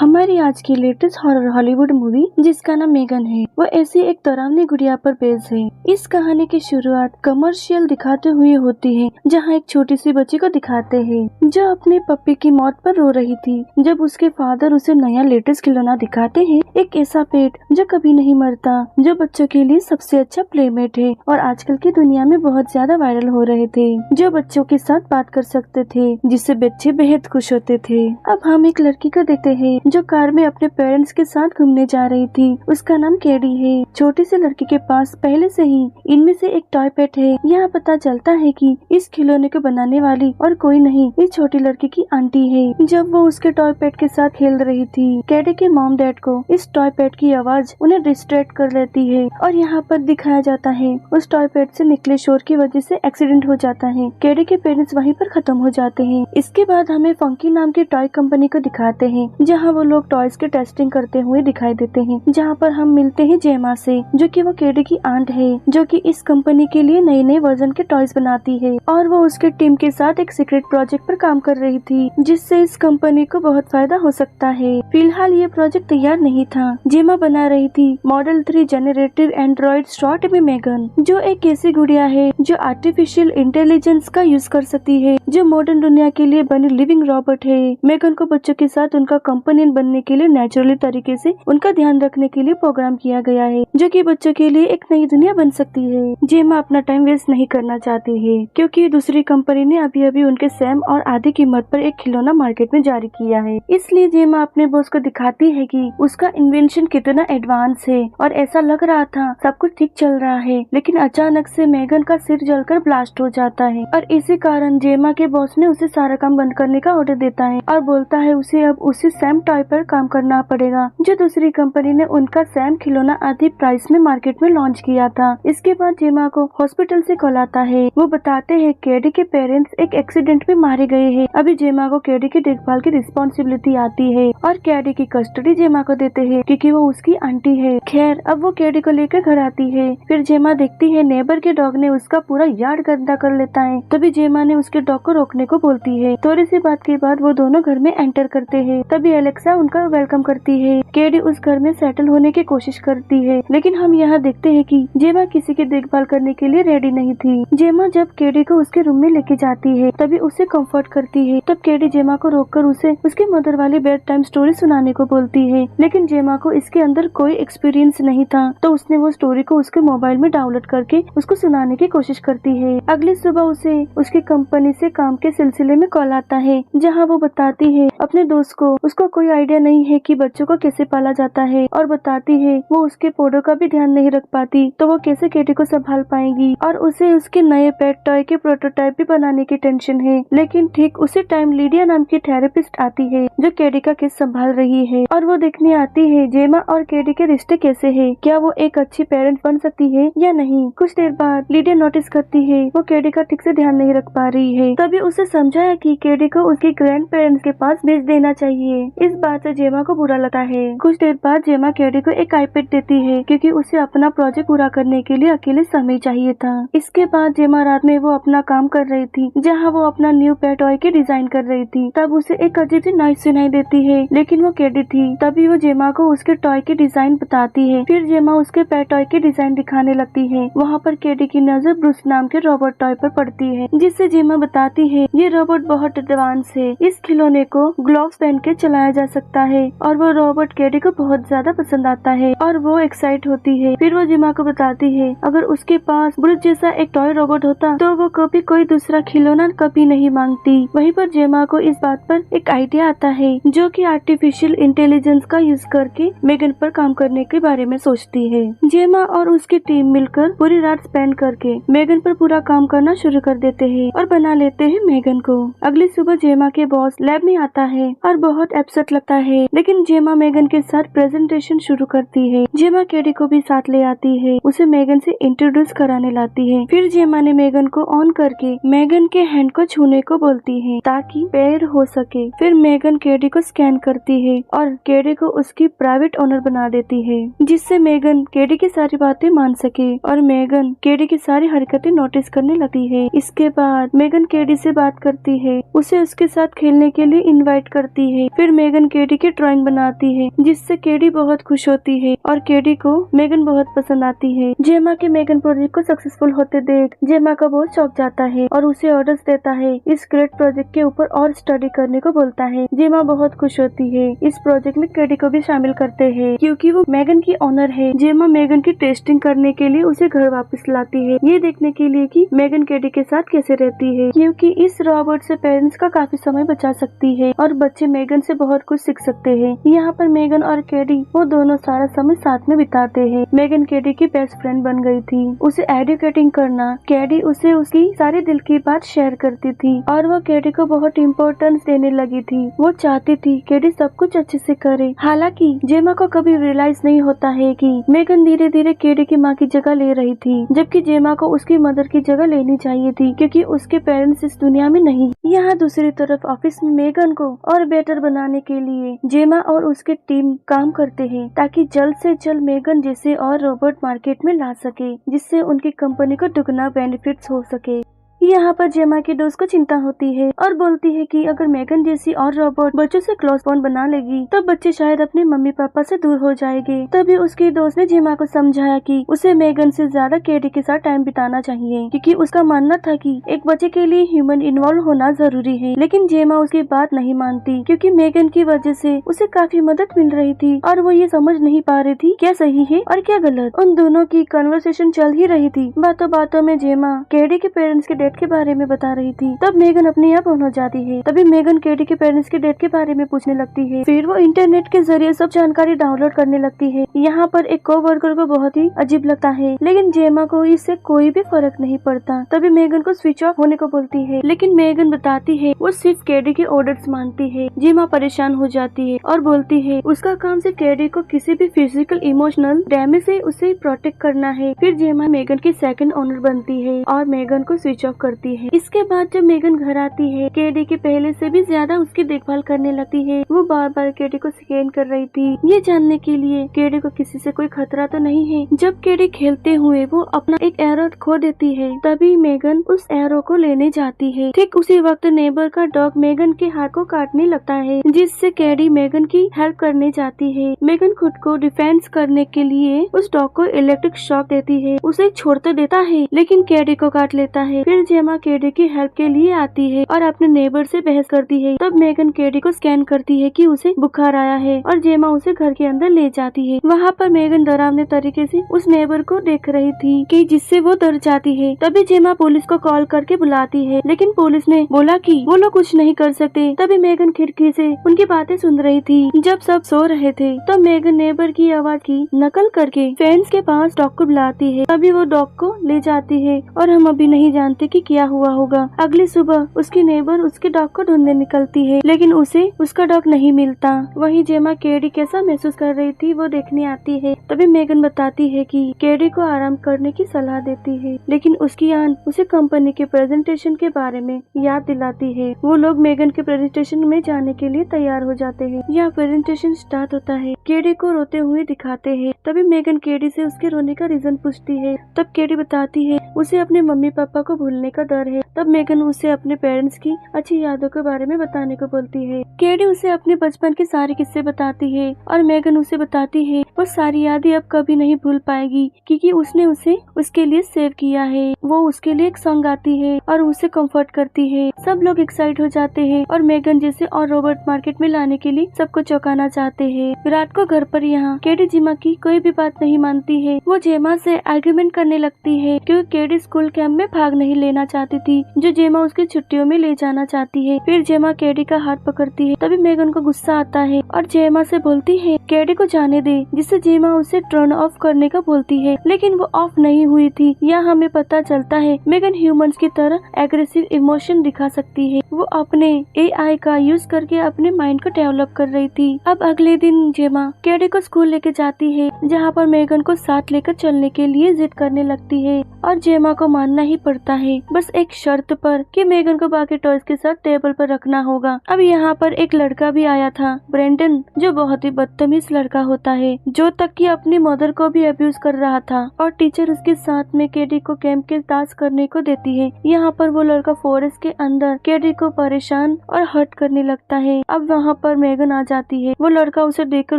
हमारी आज की लेटेस्ट हॉरर हॉलीवुड मूवी जिसका नाम मेगन है, वो ऐसी एक डरावनी गुड़िया पर बेस्ड है। इस कहानी की शुरुआत कमर्शियल दिखाते हुए होती है, जहां एक छोटी सी बच्ची को दिखाते हैं जो अपने पप्पी की मौत पर रो रही थी। जब उसके फादर उसे नया लेटेस्ट खिलौना दिखाते हैं, एक ऐसा पेट जो कभी नहीं मरता, जो बच्चों के लिए सबसे अच्छा प्लेमेट है और आजकल की दुनिया में बहुत ज्यादा वायरल हो रहे थे, जो बच्चों के साथ बात कर सकते थे, जिससे बच्चे बेहद खुश होते थे। अब हम एक लड़की को देखते हैं जो कार में अपने पेरेंट्स के साथ घूमने जा रही थी। उसका नाम केडी है। छोटी सी लड़की के पास पहले से ही इनमें से एक टॉय पेट है। यहाँ पता चलता है कि इस खिलौने को बनाने वाली और कोई नहीं, इस छोटी लड़की की आंटी है। जब वो उसके टॉय पेट के साथ खेल रही थी, केडी के मॉम डैड को इस टॉय पेट की आवाज उन्हें डिस्ट्रैक्ट कर लेती है और यहाँ पर दिखाया जाता है उस टॉय पेट से निकले शोर की वजह से एक्सीडेंट हो जाता है। केडी के पेरेंट्स वहीं पर खत्म हो जाते हैं। इसके बाद हमें फंकी नाम की टॉय कंपनी को दिखाते हैं, जहाँ वो लोग टॉयज की टेस्टिंग करते हुए दिखाई देते हैं। जहाँ पर हम मिलते हैं जेमा से, जो कि वो केडी की आंट है, जो कि इस कंपनी के लिए नए नए वर्जन के टॉयज बनाती है और वो उसके टीम के साथ एक सीक्रेट प्रोजेक्ट पर काम कर रही थी, जिससे इस कंपनी को बहुत फायदा हो सकता है। फिलहाल ये प्रोजेक्ट तैयार नहीं था। जेमा बना रही थी मॉडल 3 जनरेटिव एंड्रॉइड शॉर्ट में मेगन, जो एक ऐसी गुड़िया है जो आर्टिफिशियल इंटेलिजेंस का यूज कर सकती है, जो मॉडर्न दुनिया के लिए बनी लिविंग रोबोट है। मेगन को बच्चों के साथ उनका कंपेनियन बनने के लिए नेचुरली तरीके से उनका ध्यान रखने के लिए प्रोग्राम किया गया है, जो कि बच्चों के लिए एक नई दुनिया बन सकती है। जेमा अपना टाइम वेस्ट नहीं करना चाहती है, क्योंकि दूसरी कंपनी ने अभी अभी उनके सैम और आधी कीमत पर एक खिलौना मार्केट में जारी किया है। इसलिए जेमा अपने बॉस को दिखाती है कि उसका इन्वेंशन कितना एडवांस है और ऐसा लग रहा था सब कुछ ठीक चल रहा है, लेकिन अचानक से मेगन का सिर जलकर ब्लास्ट हो जाता है और इसी कारण जेमा के बॉस ने उसे सारा काम बंद करने का ऑर्डर देता है और बोलता है उसे अब उसी सैम टॉय पर काम करना पड़ेगा, जो दूसरी कंपनी ने उनका सैम खिलौना आधी प्राइस में मार्केट में लॉन्च किया था। इसके बाद जेमा को हॉस्पिटल से कॉल आता है। वो बताते हैं केडी के पेरेंट्स एक एक्सीडेंट में मारे गए हैं। अभी जेमा को केडी की देखभाल की रिस्पॉन्सिबिलिटी आती है और केडी की कस्टडी जेमा को देते हैं, क्योंकि वो उसकी आंटी है। खैर, अब वो केडी को लेकर घर आती है। फिर जेमा देखती है नेबर के डॉग ने उसका पूरा यार्ड गंदा कर लेता है। तभी जेमा ने उसके डॉग को रोकने को बोलती है। थोड़ी सी बात के बाद वो दोनों घर में एंटर करते हैं। तभी एलेक्सा उनका वेलकम करती है। केडी उस घर में सेटल होने की कोशिश करती है, लेकिन हम यहाँ देखते हैं कि जेमा किसी की देखभाल करने के लिए रेडी नहीं थी। जेमा जब केडी को उसके रूम में लेके जाती है, तभी उसे कंफर्ट करती है। तब केडी जेमा को रोककर उसे उसकी मदर वाली बेड टाइम स्टोरी सुनाने को बोलती है, लेकिन जेमा को इसके अंदर कोई एक्सपीरियंस नहीं था, तो उसने वो स्टोरी को उसके मोबाइल में डाउनलोड करके उसको सुनाने की कोशिश करती है। अगली सुबह उसे उसकी कंपनी से काम के सिलसिले में कॉल आता है, जहाँ वो बताती है अपने दोस्त को उसको कोई आइडिया नहीं है कि बच्चों को कैसे पाला जाता है, और बताती है वो उसके पौधों का भी ध्यान नहीं रख पाती, तो वो कैसे केडी को संभाल पाएंगी, और उसे उसके नए पेट टॉय के प्रोटोटाइप भी बनाने की टेंशन है। लेकिन ठीक उसी टाइम लीडिया नाम की थेरेपिस्ट आती है, जो केडी का केस संभाल रही है, और वो देखने आती है जेमा और केडी के रिश्ते कैसे है, क्या वो एक अच्छी पेरेंट बन सकती है या नहीं। कुछ देर बाद लीडिया नोटिस करती है वो केडी का ठीक से ध्यान नहीं रख पा रही है। तभी उसे समझाया कि केडी को उसके ग्रैंड पेरेंट्स के पास भेज देना चाहिए। इस बात से जेमा को बुरा लगता है। कुछ देर बाद जेमा केडी को एक आईपैड देती है, क्योंकि उसे अपना प्रोजेक्ट पूरा करने के लिए अकेले समय चाहिए था। इसके बाद जेमा रात में वो अपना काम कर रही थी, जहाँ वो अपना न्यू पेट टॉय की डिजाइन कर रही थी। तब उसे एक अजीब सी नॉइज सुनाई देती है, लेकिन वो केडी थी। तभी वो जेमा को उसके टॉय की डिजाइन बताती है। फिर जेमा उसके पेट टॉय की डिजाइन दिखाने लगती है। वहाँ पर केडी की नजर ब्रूस नाम के रोबोट टॉय पर पड़ती है, जिससे जेमा बताती है ये रोबोट बहुत एडवांस है, इस खिलौने को ग्लोव्स पहन के चलाया जा सकता है, और वो रोबोट केडी को बहुत ज्यादा पसंद आता है और वो एक्साइट होती है। फिर वो जेमा को बताती है अगर उसके पास ब्रूस जैसा एक टॉय रोबोट होता तो वो कभी कोई दूसरा खिलौना कभी नहीं मांगती। वहीं पर जेमा को इस बात पर एक आइडिया आता है, जो कि आर्टिफिशियल इंटेलिजेंस का यूज करके मेगन पर काम करने के बारे में सोचती है। जेमा और उसकी टीम मिलकर पूरी रात स्पेंड करके मेगन पर पूरा काम करना शुरू कर देते हैं और बना लेते हैं मेगन को। अगली सुबह जेमा के बॉस लैब में आता है और बहुत अपसेट लगता है, लेकिन जेमा मेगन के साथ प्रेजेंटेशन शुरू करती है। जेमा केडी को भी साथ ले आती है, उसे मेगन से इंट्रोड्यूस कराने लाती है। फिर जेमा ने मेगन को ऑन करके मेगन के हैंड को छूने को बोलती है, ताकि पैर हो सके। फिर मेगन केडी को स्कैन करती है और केडी को उसकी प्राइवेट ओनर बना देती है, जिससे मेगन केडी की सारी बातें मान सके और मेगन केडी की सारी हरकतें नोटिस करने लगती है। इसके बाद मेगन केडी केडी से बात करती है, उसे उसके साथ खेलने के लिए इनवाइट करती है। फिर मेगन केडी की ड्राइंग बनाती है जिससे केडी बहुत खुश होती है और केडी को मेगन बहुत पसंद आती है। जेमा के मेगन प्रोजेक्ट को सक्सेसफुल होते देख जेमा का बहुत शौक जाता है और उसे ऑर्डर्स देता है। इस ग्रेट प्रोजेक्ट के ऊपर और स्टडी करने को बोलता है। जेमा बहुत खुश होती है। इस प्रोजेक्ट में केडी को भी शामिल करते हैं क्योंकि वो मेगन की ऑनर है। जेमा मेगन की टेस्टिंग करने के लिए उसे घर वापस लाती है, ये देखने के लिए कि मेगन केडी के साथ कैसे रहती है, क्योंकि इस रॉबोट से पेरेंट्स का काफी समय बचा सकती है और बच्चे मेगन से बहुत कुछ सीख सकते हैं। यहाँ पर मेगन और केडी वो दोनों सारा समय साथ में बिताते हैं। मेगन केडी की बेस्ट फ्रेंड बन गई थी। उसे एडुकेटिंग करना, केडी उसे उसकी सारे दिल की बात शेयर करती थी और वो केडी को बहुत इम्पोर्टेंस देने लगी थी। वो चाहती थी केडी सब कुछ अच्छे से करे। हालांकि जेमा को कभी रियलाइज नहीं होता है कि मेगन धीरे धीरे केडी की माँ की जगह ले रही थी, जबकि जेमा को उसकी मदर की जगह लेनी चाहिए थी क्योंकि उसके पेरेंट्स इस दुनिया में नहीं। यहाँ दूसरी तरफ ऑफिस में मेगन को और बेटर बनाने के लिए जेमा और उसके टीम काम करते हैं ताकि जल्द से जल्द मेगन जैसे और रोबोट मार्केट में ला सके, जिससे उनकी कंपनी को दुगना बेनिफिट्स हो सके। यहाँ पर जेमा की दोस्त को चिंता होती है और बोलती है कि अगर मेगन जैसी और रोबोट बच्चों से क्लोज बॉन्ड बना लेगी तो बच्चे शायद अपने मम्मी पापा से दूर हो जाएंगे। तभी उसकी दोस्त ने जेमा को समझाया कि उसे मेगन से ज्यादा केडी के साथ टाइम बिताना चाहिए, क्योंकि उसका मानना था कि एक बच्चे के लिए ह्यूमन इन्वॉल्व होना जरूरी है। लेकिन जेमा उसकी बात नहीं मानती क्योंकि मेगन की वजह से उसे काफी मदद मिल रही थी और वो ये समझ नहीं पा रही थी क्या सही है और क्या गलत। उन दोनों की कन्वर्सेशन चल ही रही थी। बातों बातों में जेमा केडी के पेरेंट्स के डेथ के बारे में बता रही थी। तब मेगन अपने आप ऑन हो जाती है। तभी मेगन केडी के पेरेंट्स के डेथ के बारे में पूछने लगती है। फिर वो इंटरनेट के जरिए सब जानकारी डाउनलोड करने लगती है। यहाँ पर एक कोवर्कर को बहुत ही अजीब लगता है, लेकिन जेमा को इससे कोई भी फर्क नहीं पड़ता। तभी मेगन को स्विच ऑफ होने को बोलती है, लेकिन मेगन बताती है वो सिर्फ केडी के ऑर्डर्स मानती है। जेमा परेशान हो जाती है और बोलती है उसका काम सिर्फ केडी को किसी भी फिजिकल इमोशनल डैमेज से उसे प्रोटेक्ट करना है। फिर जेमा मेगन की सेकंड ऑनर बनती है और मेगन को स्विच ऑफ करती है। इसके बाद जब मेगन घर आती है, केडी के पहले से भी ज्यादा उसकी देखभाल करने लगती है। वो बार बार केडी को स्कैन कर रही थी, ये जानने के लिए केडी को किसी से कोई खतरा तो नहीं है। जब केडी खेलते हुए वो अपना एक एरो खो देती है, तभी मेगन उस एरो को लेने जाती है। ठीक उसी वक्त नेबर का डॉग मेगन के हाथ को काटने लगता है, जिससे केडी मेगन की हेल्प करने जाती है। मेगन खुद को डिफेंस करने के लिए उस डॉग को इलेक्ट्रिक शॉक देती है, उसे छोड़ तो देता है लेकिन केडी को काट लेता है। फिर जेमा केडी की हेल्प के लिए आती है और अपने नेबर से बहस करती है। तब मेगन केडी को स्कैन करती है कि उसे बुखार आया है और जेमा उसे घर के अंदर ले जाती है। वहाँ पर मेगन डरावने तरीके से उस नेबर को देख रही थी कि जिससे वो डर जाती है। तभी जेमा पुलिस को कॉल करके बुलाती है, लेकिन पुलिस ने बोला कि वो लोग कुछ नहीं कर सकते। तभी मेगन खिड़की से उनकी बातें सुन रही थी। जब सब सो रहे थे तो मेगन नेबर की आवाज की नकल करके फेंस के पास डॉग को बुलाती है। तभी वो डॉग को ले जाती है और हम अभी नहीं जानते कि क्या हुआ होगा। अगली सुबह उसकी नेबर उसके डॉग को ढूंढने निकलती है, लेकिन उसे उसका डॉग नहीं मिलता। वहीं जेमा केडी कैसा महसूस कर रही थी वो देखने आती है। तभी मेगन बताती है कि केडी को आराम करने की सलाह देती है, लेकिन उसकी आंट उसे कंपनी के प्रेजेंटेशन के बारे में याद दिलाती है। वो लोग मेगन के प्रेजेंटेशन में जाने के लिए तैयार हो जाते हैं। यहाँ प्रेजेंटेशन स्टार्ट होता है। केडी को रोते हुए दिखाते हैं। तभी मेगन केडी से उसके रोने का रीजन पूछती है। तब केडी बताती है उसे अपने मम्मी पापा को भूलने का डर है। तब मेगन उसे अपने पेरेंट्स की अच्छी यादों के बारे में बताने को बोलती है। केडी उसे अपने बचपन के सारे किस्से बताती है और मेगन उसे बताती है वो सारी यादें अब कभी नहीं भूल पाएगी क्योंकि उसने उसे उसके लिए सेव किया है। वो उसके लिए एक सॉन्ग गाती है और उसे कंफर्ट करती है। सब लोग एक्साइट हो जाते हैं और मेगन जैसे और रोबोट मार्केट में लाने के लिए सबको चौंकाना चाहते हैं। रात को घर पर यहाँ केडी जेमा की कोई भी बात नहीं मानती है। वो जेमा से आर्ग्यूमेंट करने लगती है क्योंकि केडी स्कूल कैंप में भाग नहीं लेना चाहती थी, जो जेमा उसकी छुट्टियों में ले जाना चाहती है। फिर जेमा केडी का हाथ पकड़ती है। तभी मेगन को गुस्सा आता है और जेमा से बोलती है केडी को जाने दे, जिससे जेमा उसे टर्न ऑफ करने का बोलती है, लेकिन वो ऑफ नहीं हुई थी। यह हमें पता चलता है मेगन ह्यूमंस की तरह एग्रेसिव इमोशन दिखा सकती है। वो अपने AI का यूज करके अपने माइंड को डेवलप कर रही थी। अब अगले दिन जेमा केडी को स्कूल लेके जाती है जहाँ पर मेगन को साथ लेकर चलने के लिए जिद करने लगती है और जेमा को मानना ही पड़ता है, बस एक शर्त पर कि मेगन को बाकी टॉयज के साथ टेबल पर रखना होगा। अब यहाँ पर एक लड़का भी आया था, ब्रेंडन, जो बहुत ही बदतमीज लड़का होता है, जो तक कि अपनी मदर को भी अब्यूज कर रहा था। और टीचर उसके साथ में केडी को कैंप के टास्क करने को देती है। यहाँ पर वो लड़का फॉरेस्ट के अंदर केडी को परेशान और हर्ट करने लगता है। अब वहाँ पर मेगन आ जाती है। वो लड़का उसे देखकर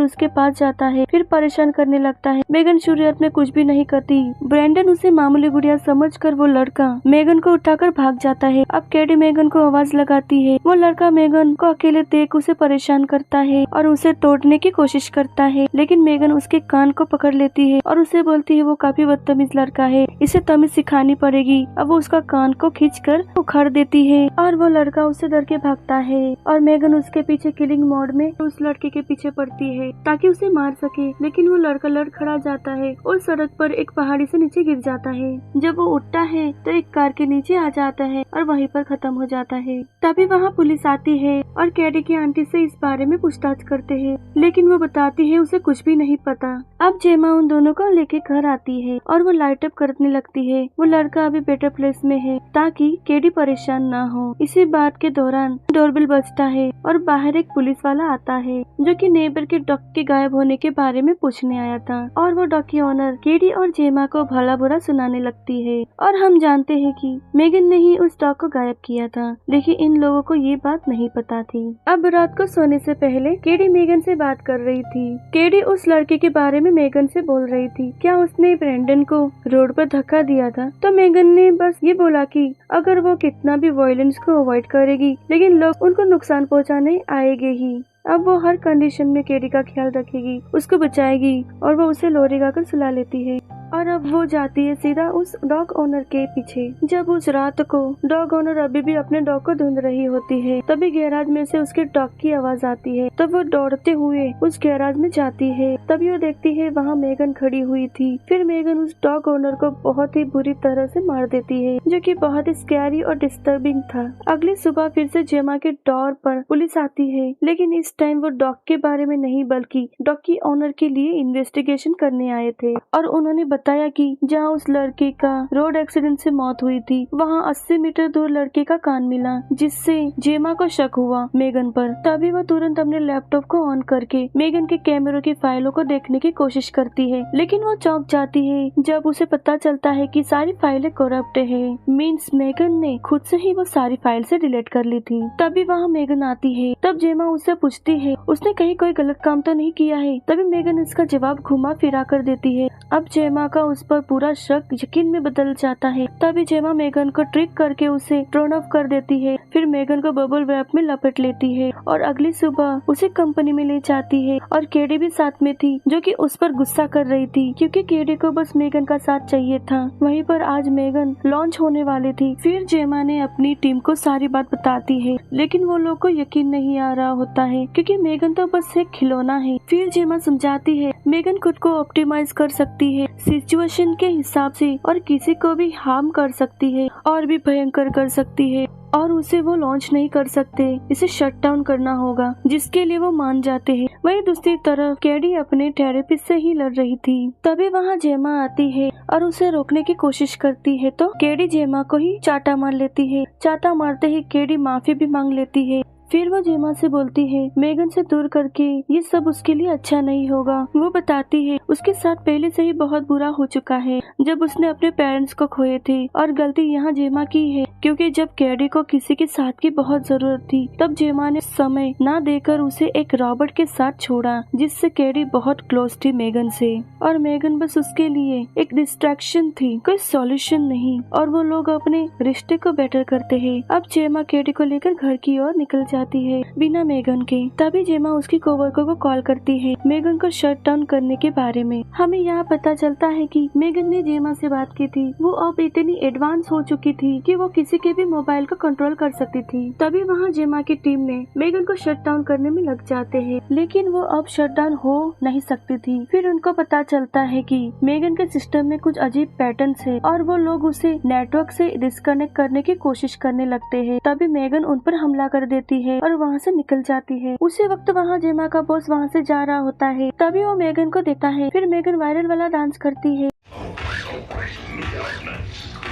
उसके पास जाता है, फिर परेशान करने लगता है। मेगन शुरुआत में कुछ भी नहीं करती। ब्रेंडन उसे मामूली गुड़िया समझकर वो लड़का मेगन को उठाकर भाग जाता है। अब केडी मेगन को आवाज लगाती है। वो लड़का मेगन को अकेले देख उसे परेशान करता है और उसे तोड़ने की कोशिश करता है, लेकिन मेगन उसके कान को पकड़ लेती है और उसे बोलती है वो काफी बदतमीज लड़का है, इसे तमीज सिखानी पड़ेगी। अब वो उसका कान को खींचकर उखाड़ देती है और वो लड़का उससे डर के भागता है और मेगन उसके पीछे किलिंग मोड में उस लड़के के पीछे पड़ती है ताकि उसे मार सके, लेकिन वो लड़का लड़ खड़ा जाता है और सड़क पर एक पहाड़ी से नीचे गिर जाता है। जब वो उठता है तो एक कार के नीचे आ जाता है और वहीं पर खत्म हो जाता है। तभी वहाँ पुलिस आती है और केडी की आंटी से इस बारे में पूछताछ करते हैं, लेकिन वो बताती है उसे कुछ भी नहीं पता। अब जेमा उन दोनों को लेके घर आती है और वो लाइट अप करने लगती है। वो लड़का अभी बेटर प्लेस में है ताकि केडी परेशान ना हो। इसी बात के दौरान डोरबेल बजता है और बाहर एक पुलिस वाला आता है जो कि नेबर के डॉग के गायब होने के बारे में पूछने आया था और वो डॉग की ओनर केडी और जेमा को भला बुरा सुनाने लगती है। और हम जानते हैं कि मेगन ने ही उस डॉग को गायब किया था, लेकिन इन लोगों को ये बात नहीं पता थी। अब रात को सोने से पहले केडी मेगन से बात कर रही थी। केडी उस लड़के के बारे में मेगन से बोल रही थी, क्या उसने ब्रेंडन को रोड पर धक्का दिया था। तो मेगन ने बस ये बोला कि अगर वो कितना भी वायलेंस को अवॉइड करेगी, लेकिन लोग उनको नुकसान पहुंचाने आएंगे ही। अब वो हर कंडीशन में केडी का ख्याल रखेगी, उसको बचाएगी और वो उसे लोरी गाकर सुला लेती है। और अब वो जाती है सीधा उस डॉग ओनर के पीछे। जब उस रात को डॉग ओनर अभी भी अपने डॉग को ढूंढ रही होती है, तभी गैराज में से उसके डॉग की आवाज आती है। तब वो दौड़ते हुए उस गैराज में जाती है। तभी वो देखती है वहाँ मेगन खड़ी हुई थी। फिर मेगन उस डॉग ओनर को बहुत ही बुरी तरह से मार देती है, जो कि बहुत ही स्कैरी और डिस्टर्बिंग था। अगली सुबह फिर से जेमा के डोर पर पुलिस आती है, लेकिन इस टाइम वो डॉग के बारे में नहीं बल्कि डॉग की ओनर के लिए इन्वेस्टिगेशन करने आए थे। और उन्होंने बताया कि जहां उस लड़के का रोड एक्सीडेंट से मौत हुई थी, वहां 80 मीटर दूर लड़के का कान मिला, जिससे जेमा को शक हुआ मेगन पर। तभी वो तुरंत अपने लैपटॉप को ऑन करके मेगन के कैमरों की फाइलों को देखने की कोशिश करती है, लेकिन वो चौंक जाती है जब उसे पता चलता है कि सारी फाइलें करप्ट है। मीन्स मेगन ने खुद से ही वो सारी फाइल से डिलीट कर ली थी। तभी वहाँ मेगन आती है। तब जेमा उससे पूछती है उसने कहीं कोई गलत काम तो नहीं किया है। तभी मेगन इसका जवाब घुमा फिरा कर देती है। अब जेमा का उस पर पूरा शक यकीन में बदल जाता है। तभी जेमा मेगन को ट्रिक करके उसे टर्न ऑफ कर देती है। फिर मेगन को बबल रैप में लपेट लेती है और अगली सुबह उसे कंपनी में ले जाती है। और केडी भी साथ में थी, जो कि उस पर गुस्सा कर रही थी क्योंकि केडी को बस मेगन का साथ चाहिए था। वहीं पर आज मेगन लॉन्च होने वाली थी। फिर जेमा ने अपनी टीम को सारी बात बताती है, लेकिन वो लोग को यकीन नहीं आ रहा होता है क्योंकि मेगन तो बस एक खिलौना है। फिर जेमा समझाती है मेगन खुद को ऑप्टिमाइज कर सकती है सिचुएशन के हिसाब से और किसी को भी हार्म कर सकती है और भी भयंकर कर सकती है, और उसे वो लॉन्च नहीं कर सकते, इसे शट डाउन करना होगा, जिसके लिए वो मान जाते हैं। वहीं दूसरी तरफ केडी अपने थेरेपिस्ट से ही लड़ रही थी। तभी वहाँ जेमा आती है और उसे रोकने की कोशिश करती है, तो केडी जेमा को ही चाटा मार लेती है। चाटा मारते ही केडी माफी भी मांग लेती है। फिर वो जेमा से बोलती है मेगन से दूर करके ये सब उसके लिए अच्छा नहीं होगा। वो बताती है उसके साथ पहले से ही बहुत बुरा हो चुका है जब उसने अपने पेरेंट्स को खोए थे, और गलती यहाँ जेमा की है क्योंकि जब केडी को किसी के साथ की बहुत जरूरत थी तब जेमा ने समय ना देकर उसे एक रॉबर्ट के साथ छोड़ा, जिससे केडी बहुत क्लोज थी मेगन से, और मेगन बस उसके लिए एक डिस्ट्रैक्शन थी, कोई सॉल्यूशन नहीं। और वो लोग अपने रिश्ते को बेटर करते हैं। अब जेमा केडी को लेकर घर की ओर निकल जाती है बिना मेगन के। तभी जेमा उसकी कोवर्कर को कॉल करती है मेगन को शट डाउन करने के बारे में। हमें यहाँ पता चलता है कि मेगन ने जेमा से बात की थी। वो अब इतनी एडवांस हो चुकी थी कि वो किसी के भी मोबाइल को कंट्रोल कर सकती थी। तभी वहाँ जेमा की टीम ने मेगन को शट डाउन करने में लग जाते हैं, लेकिन वो अब शट डाउन हो नहीं सकती थी। फिर उनको पता चलता है कि मेगन के सिस्टम में कुछ अजीब पैटर्न्स है और वो लोग उसे नेटवर्क से डिस्कनेक्ट करने की कोशिश करने लगते हैं। तभी मेगन उन पर हमला कर देती है और वहाँ से निकल जाती है। उसी वक्त वहाँ जेमा का बॉस वहाँ से जा रहा होता है, तभी वो मेगन को देखता है। फिर मेगन वायरल वाला डांस करती है।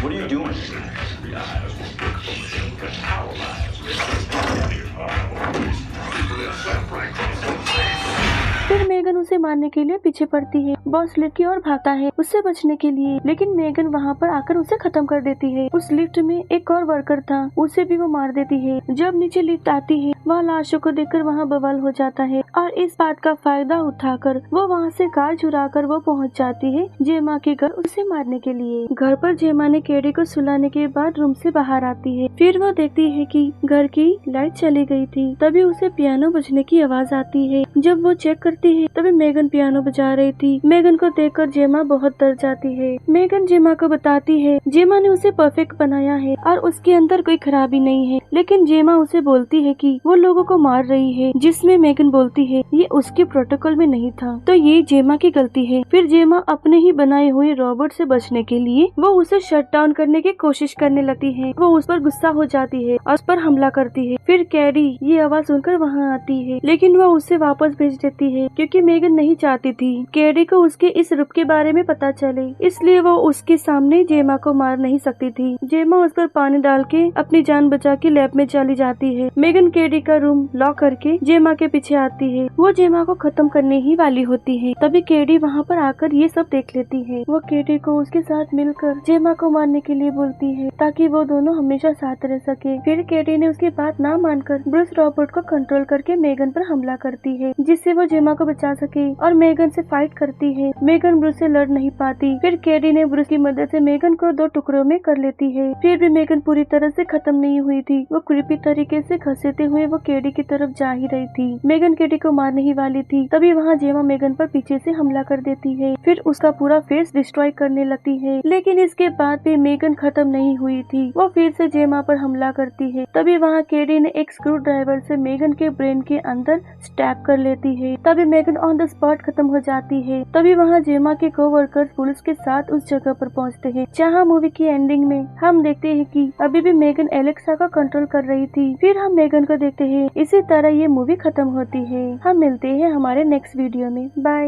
What are you doing? फिर मेगन उसे मारने के लिए पीछे पड़ती है। बॉस लिफ्ट की ओर भागता है उससे बचने के लिए, लेकिन मेगन वहाँ पर आकर उसे खत्म कर देती है। उस लिफ्ट में एक और वर्कर था, उसे भी वो मार देती है। जब नीचे लिफ्ट आती है, वह लाशों को देखकर वहाँ बवाल हो जाता है और इस बात का फायदा उठाकर वो वहाँ से कार चुराकर वो पहुँच जाती है जेमा के घर उसे मारने के लिए। घर पर जेमा ने केडी को सुलाने के बाद रूम से बाहर आती है। फिर वो देखती है कि घर की लाइट चली गई थी। तभी उसे पियानो बजने की आवाज आती है। जब वो चेक करती है तभी मेगन पियानो बजा रही थी। मेगन को देखकर जेमा बहुत डर जाती है। मेगन जेमा को बताती है जेमा ने उसे परफेक्ट बनाया है और उसके अंदर कोई खराबी नहीं है, लेकिन जेमा उसे बोलती है कि वो लोगों को मार रही है, जिसमें मेगन बोलती है ये उसके प्रोटोकॉल में नहीं था, तो ये जेमा की गलती है। फिर जेमा अपने ही बनाए हुए रोबोट से बचने के लिए वो उसे शट डाउन करने की कोशिश करने लगती है। वो उस पर गुस्सा हो जाती है और उस पर हमला करती है। फिर कैडी ये आवाज सुनकर वहाँ आती है, लेकिन वो उसे वापस भेज देती है क्योंकि मेगन नहीं चाहती थी कैडी को उसके इस रूप के बारे में पता चले, इसलिए वो उसके सामने जेमा को मार नहीं सकती थी। जेमा उस पर पानी डाल के अपनी जान बचा के लैब में चली जाती है। मेगन कैडी का रूम लॉक करके जेमा के पीछे आती है। वो जेमा को खत्म करने ही वाली होती है, तभी कैडी वहाँ पर आकर ये सब देख लेती है। वो कैडी को उसके साथ मिलकर जेमा को मारने के लिए बोलती है ताकि वो दोनों हमेशा साथ रह सके। फिर कैडी ने उसकी बात ना मानकर ब्रूस रोबोट को कंट्रोल करके मेगन पर हमला करती है, जिससे वो जेमा को बचा सके और मेगन से फाइट करती है। मेगन ब्रूस से लड़ नहीं पाती। फिर कैडी ने ब्रूस की मदद से मेगन को 2 टुकड़ों में कर लेती है। फिर भी मेगन पूरी तरह से खत्म नहीं हुई थी। वो क्रीपी तरीके से घसीटते हुए वो कैडी की तरफ जा ही रही थी। मेगन कैडी को मारने ही वाली थी, तभी वहाँ जेमा मेगन पर पीछे से हमला कर देती है। फिर उसका पूरा फेस डिस्ट्रॉय करने लगती है, लेकिन इसके बाद भी मेगन खत्म नहीं हुई थी। वो फिर से जेमा पर हमला करती है। तभी वहाँ कैडी ने एक स्क्रू ड्राइवर से मेगन के ब्रेन के अंदर स्टैब कर लेती है। तभी मेगन ऑन द स्पॉट खत्म हो जाती है। तभी वहाँ जेमा के कोवर्कर्स पुलिस के साथ उस जगह पर पहुँचते हैं जहाँ मूवी की एंडिंग में हम देखते हैं कि अभी भी मेगन एलेक्सा का कंट्रोल कर रही थी। फिर हम मेगन को देखते हैं। इसी तरह ये मूवी खत्म होती है। हम मिलते हैं हमारे नेक्स्ट वीडियो में। बाय।